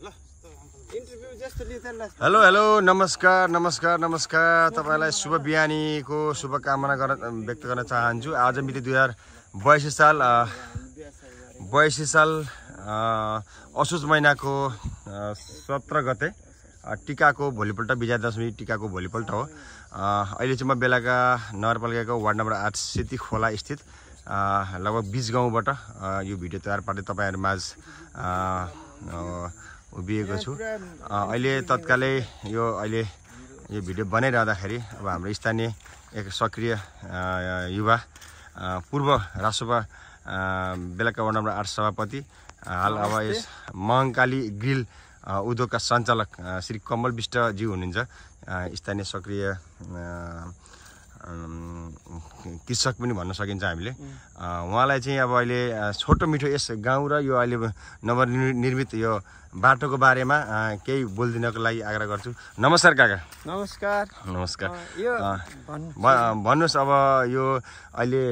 Hello hello नमस्कार नमस्कार नमस्कार तपाईलाई शुभ बिहानीको शुभकामना व्यक्त गर्न चाहन्छु। आज मिति 2082 साल असोज महिनाको 17 गते टिकाको भोलिपल्ट विजयादशमी टिकाको भोलिपल्ट हो। अहिले चाहिँ म बेलाका नगरपालिकाको वार्ड नम्बर 8 सेती खोला स्थित लगभग 20 गाउँबाट यो भिडियो तयार पार्दै तपाईहरु माझ उभिएको छु। अहिले तत्कालै यो भिडियो बनाइरहँदाखेरि अब हाम्रो स्थानीय एक सक्रिय युवा पूर्व राष्ट्रसभा बेलाका वार्ड नम्बर 8 सभापति हाल अब यस महंकाली ग्रिल उद्योगका सञ्चालक श्री कमल विष्ट जी हुनुहुन्छ। स्थानीय सक्रिय कृषक पनि भन्न सकिन्छ हामीले। उहाँलाई चाहिँ अब अहिले छोटो मिठो यस गाउँ र यो अहिले नवनिर्मित यो बाटोको बारेमा केही बोलिदिनको लागि आग्रह गर्छु। नमस्कार काका। नमस्कार। नमस्कार। भन्नुस् अब यो अहिले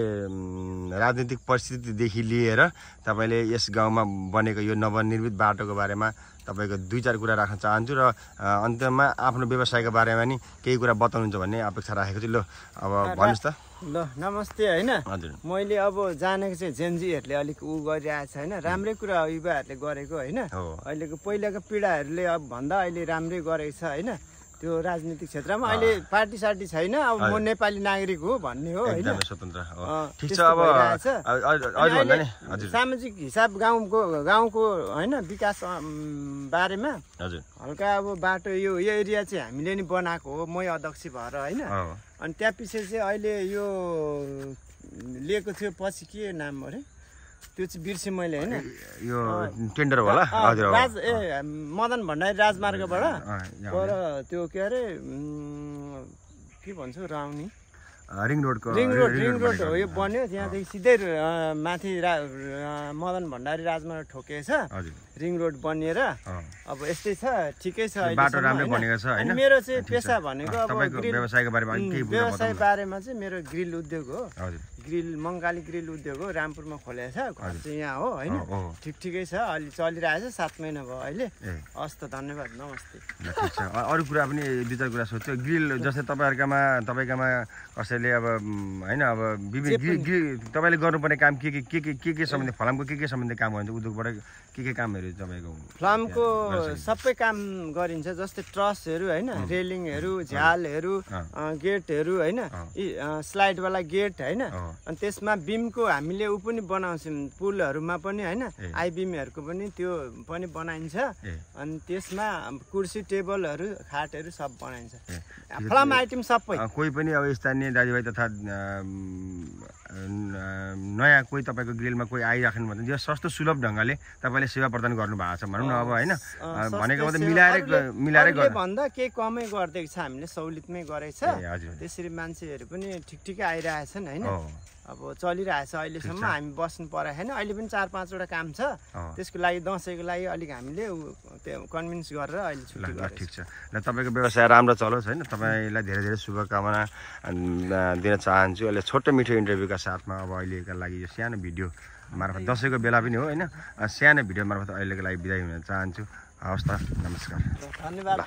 राजनीतिक परिस्थितिदेखि लिएर तपाईले यस गाउँमा बनेको यो नवनिर्मित बाटोको बारेमा तपाईको 2-4 कुरा राख्न चाहन्छु र अन्त्यमा आफ्नो व्यवसायको बारेमा नि केही कुरा बताउनुहुन्छ भन्ने अपेक्षा राखेको छु। ल अब भन्नुस् त। ल नमस्ते हैन। हजुर। मैले अब जानेको चाहिँ जेनजीहरुले अलिक गरिरहेछ हैन, राम्रै कुरा युवाहरुले गरेको हैन। अहिलेको पहिलाको पिढाहरुले अब भन्दा अहिले राम्रै गरेको छ हैन। त्यो राजनीतिक क्षेत्रमा अहिले पार्टी सार्टी छैन। अब म नेपाली नागरिक हो भन्ने हो हैन। एकदमै स्वतन्त्र हो। ठीक छ। अब अझ भन्दा नि हजुर सामाजिक हिसाब गाउँको हैन विकास बारेमा हजुर हल्का अब बाटो यो एरिया चाहिँ हामीले नि बनाएको हो, मै अध्यक्ष भएर हैन। अनि त्यसपछि चाहिँ अहिले यो लिएको थियो पछि के नाम अरे त्यो चाहिँ बिर्से मैले हैन। यो टेन्डर होला। हजुर मदन भण्डारी राजमार्गबाट पर त्यो के अरे के भन्छ राउनी रिङ रोड हो यो बन्यो। त्यहाँदेखि सिधै माथि मदन भण्डारी राजमार्ग ठोकेछ। रिङ रोड बनिएर अब यस्तै छ, ठिकै छ। बाटो राम्रै बनेको छ हैन। मेरो चाहिँ पेसा भनेको अब व्यवसायको बारेमा केही व्यवसाय बारेमा चाहिँ मेरो ग्रिल उद्योग हो। ग्रिल मंगाली ग्रिल उद्योग हो, रामपुरमा खोलेको छ। घर चाहिँ यहाँ हो हैन। ठिकै छ, अलि चलिरहेछ। 7 महिना भयो अहिले। हस् त, धन्यवाद, नमस्ते। ठीक छ। अरु कुरा पनि 2-4 कुरा सोध्छु। ग्रिल जस्तै तपाईहरुकामा कसैले अब हैन अब विभिन्न ग्रिल तपाईले गर्नुपर्ने काम के सम्बन्धी फलामको के सम्बन्धी काम हुन्छ उद्योगबाट के कामहरु तपाईको? फलामको सबै काम गरिन्छ, जस्तै ट्रसहरु हैन, रेलिङहरु, झ्यालहरु, गेटहरु हैन, स्लाइड वाला गेट हैन। अनि त्यसमा बीमको हामीले उ पनि बनाउँछौं, पुलहरुमा पनि हैन, आई बीमहरुको पनि त्यो पनि बनाइन्छ। अनि त्यसमा कुर्सी टेबलहरु खाटहरु सब बनाइन्छ। फलाम आइटम सबै। कोही पनि अब स्थानीय दाजुभाइ तथा नयाँ कोही तपाईको ग्रिलमा कोही आइराख्नु भन्छ जो सस्तो सुलभ ढंगले तपाईले सेवा प्रदान गर्नु भएको छ भनौं न अब हैन। भनेको मतलब मिलाएर गर्नु भन्दा केही कमै गर्दैछ, हामीले सहुलियतमै गरेछ। त्यसरी मान्छेहरु पनि ठिकै आइरहेछन् हैन। अब चलिरहेछ अहिलेसम्म। हामी बस्नु पर्यो हैन। अहिले पनि 4-5 वटा काम छ। त्यसको लागि दशैंको लागि अलिक हामीले कन्भिन्स गरेर अहिले छुट्टी गरेछ। ठीक छ। ल तपाईको व्यवसाय राम्रो चलोस् हैन। तपाईलाई धेरै धेरै शुभकामना दिन चाहन्छु। अहिले छोटो मिठो इन्टरभ्युका साथमा अब अहिलेका लागि यो सानो भिडियो मार्फत दशैंको बेला पनि हो हैन, सानो भिडियो मार्फत अहिलेको लागि बिदाई हुन चाहन्छु। हवस् त, नमस्कार। धन्यवाद।